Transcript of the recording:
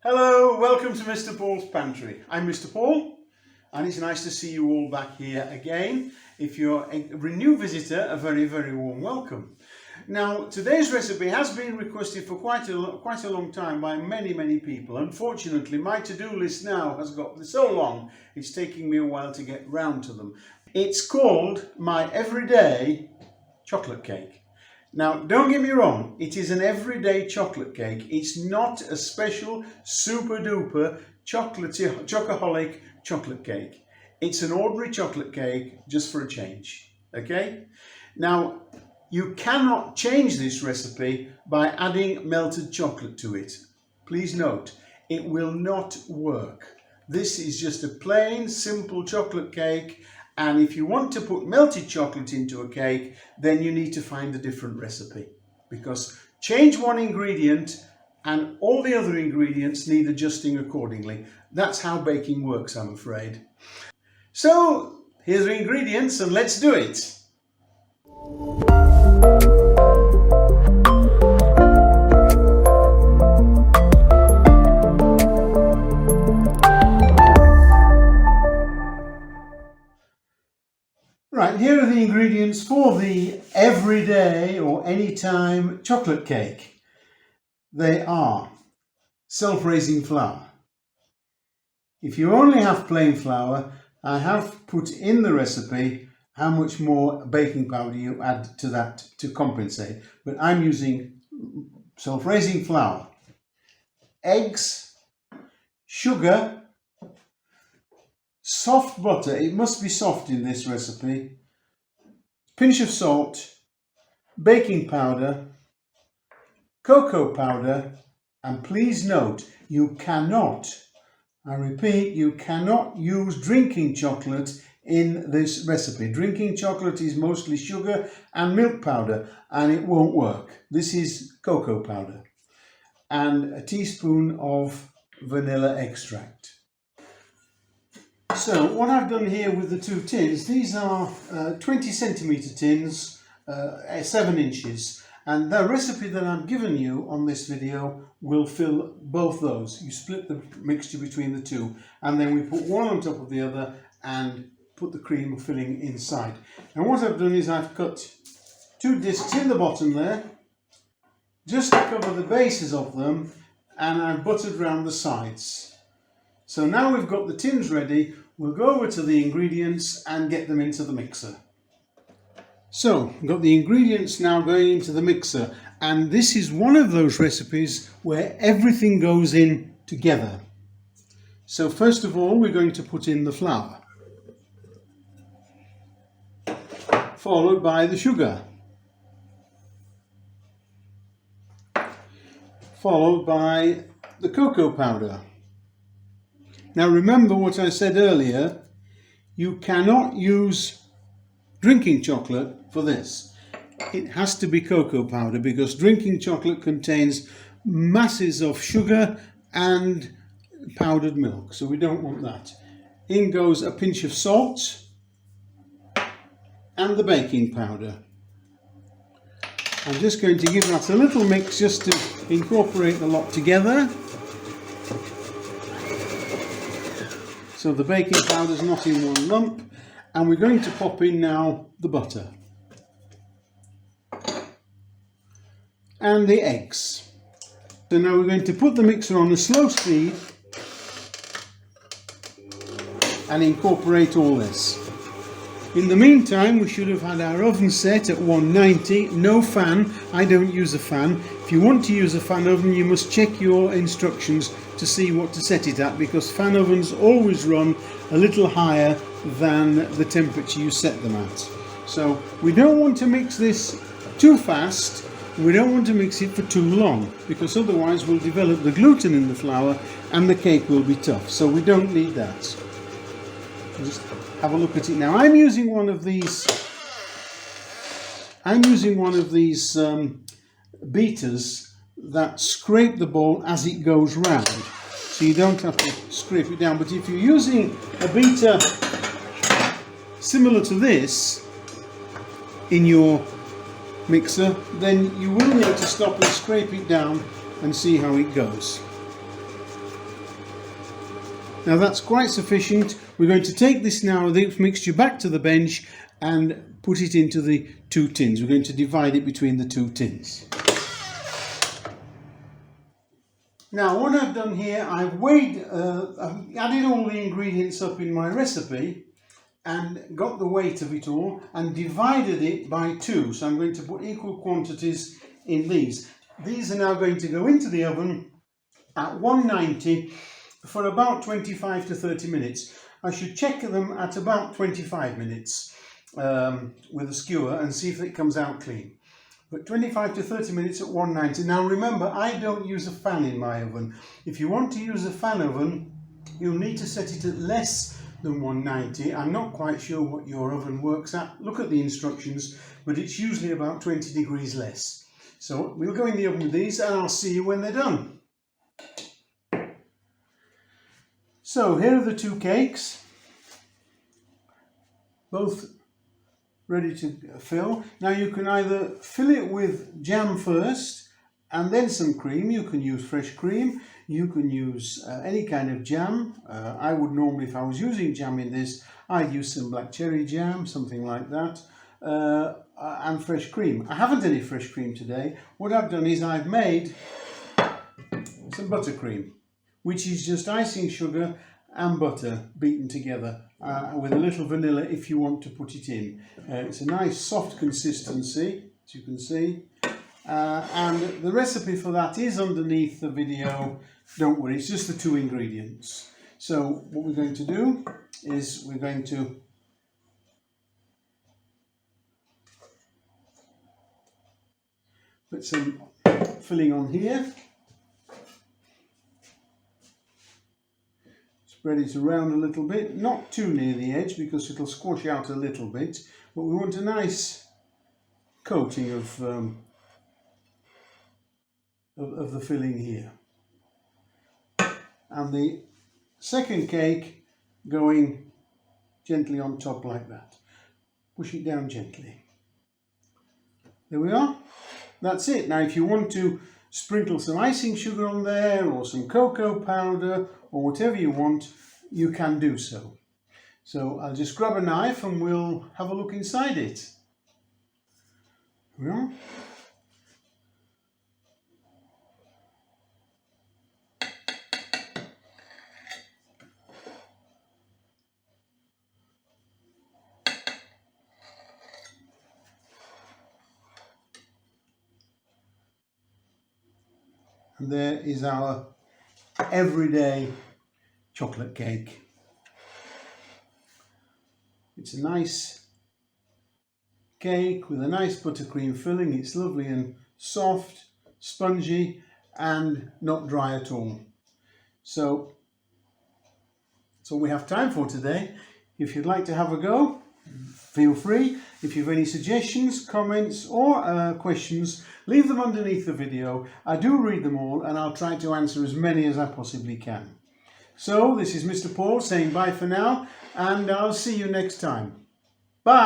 Hello, welcome to Mr. Paul's Pantry. I'm Mr. Paul and it's nice to see you all back here again. If you're a new visitor, a very warm welcome. Now today's recipe has been requested for quite a long time by many people. Unfortunately my to-do list now has got so long it's taking me a while to get round to them. It's called my everyday chocolate cake. Now, don't get me wrong, it is an everyday chocolate cake. It's not a special super duper chocoholic chocolate cake. It's an ordinary chocolate cake just for a change, okay? Now, you cannot change this recipe by adding melted chocolate to it. Please note, it will not work. This is just a plain, simple chocolate cake. And if you want to put melted chocolate into a cake, then you need to find a different recipe, because change one ingredient and all the other ingredients need adjusting accordingly. That's how baking works, I'm afraid. So here's the ingredients and let's do it. Right, here are the ingredients for the everyday or anytime chocolate cake. They are self-raising flour. If you only have plain flour, I have put in the recipe how much more baking powder you add to that to compensate. But I'm using self-raising flour, eggs, sugar, soft butter, it must be soft in this recipe, pinch of salt, baking powder, cocoa powder, and please note, you cannot, I repeat, you cannot use drinking chocolate in this recipe. Drinking chocolate is mostly sugar and milk powder and it won't work. This is cocoa powder and a teaspoon of vanilla extract. So what I've done here with the two tins, these are 20 centimetre tins, 7 inches, and the recipe that I've given you on this video will fill both those. You split the mixture between the two and then we put one on top of the other and put the cream filling inside. And what I've done is I've cut 2 discs in the bottom there, just to cover the bases of them, and I've buttered around the sides. So now we've got the tins ready, we'll go over to the ingredients and get them into the mixer. So, we've got the ingredients now going into the mixer, and this is one of those recipes where everything goes in together. So first of all, we're going to put in the flour, followed by the sugar, followed by the cocoa powder. Now remember what I said earlier, you cannot use drinking chocolate for this. It has to be cocoa powder because drinking chocolate contains masses of sugar and powdered milk, so we don't want that. In goes a pinch of salt and the baking powder. I'm just going to give that a little mix just to incorporate the lot together. So the baking powder is not in one lump, and we're going to pop in now the butter and the eggs. So now we're going to put the mixer on a slow speed and incorporate all this. In the meantime, we should have had our oven set at 190, no fan. I don't use a fan. If you want to use a fan oven, you must check your instructions to see what to set it at, because fan ovens always run a little higher than the temperature you set them at. So we don't want to mix this too fast, we don't want to mix it for too long, because otherwise we'll develop the gluten in the flour and the cake will be tough, so we don't need that. Just have a look at it now. I'm using one of these beaters that scrape the bowl as it goes round, so you don't have to scrape it down. But if you're using a beater similar to this in your mixer, then you will need to stop and scrape it down and see how it goes. Now that's quite sufficient. We're going to take this now, the mixture, back to the bench and put it into the 2 tins. We're going to divide it between the 2 tins. Now what I've done here, I've added all the ingredients up in my recipe and got the weight of it all and divided it by 2. So I'm going to put equal quantities in these. These are now going to go into the oven at 190 for about 25 to 30 minutes. I should check them at about 25 minutes with a skewer and see if it comes out clean. But 25 to 30 minutes at 190. Now remember, I don't use a fan in my oven. If you want to use a fan oven, you'll need to set it at less than 190. I'm not quite sure what your oven works at. Look at the instructions, but it's usually about 20 degrees less. So we'll go in the oven with these and I'll see you when they're done. So here are the 2 cakes, both ready to fill. Now you can either fill it with jam first and then some cream. You can use fresh cream, you can use any kind of jam. I would normally, if I was using jam in this, I'd use some black cherry jam, something like that, and fresh cream. I haven't any fresh cream today. What I've done is I've made some buttercream, which is just icing sugar and butter beaten together with a little vanilla if you want to put it in. It's a nice soft consistency, as you can see, and the recipe for that is underneath the video. Don't worry, it's just the 2 ingredients. So what we're going to do is we're going to put some filling on here. Spread it around a little bit, not too near the edge because it'll squash out a little bit, but we want a nice coating of the filling here. And the second cake going gently on top like that. Push it down gently. There we are. That's it. Now if you want to sprinkle some icing sugar on there or some cocoa powder or whatever you want, you can do so. So I'll just grab a knife and we'll have a look inside it. Here we are. And there is our everyday chocolate cake. It's a nice cake with a nice buttercream filling. It's lovely and soft, spongy and not dry at all. So that's all we have time for today. If you'd like to have a go, feel free. If you have any suggestions, comments or questions, leave them underneath the video. I do read them all and I'll try to answer as many as I possibly can. So this is Mr. Paul saying bye for now and I'll see you next time.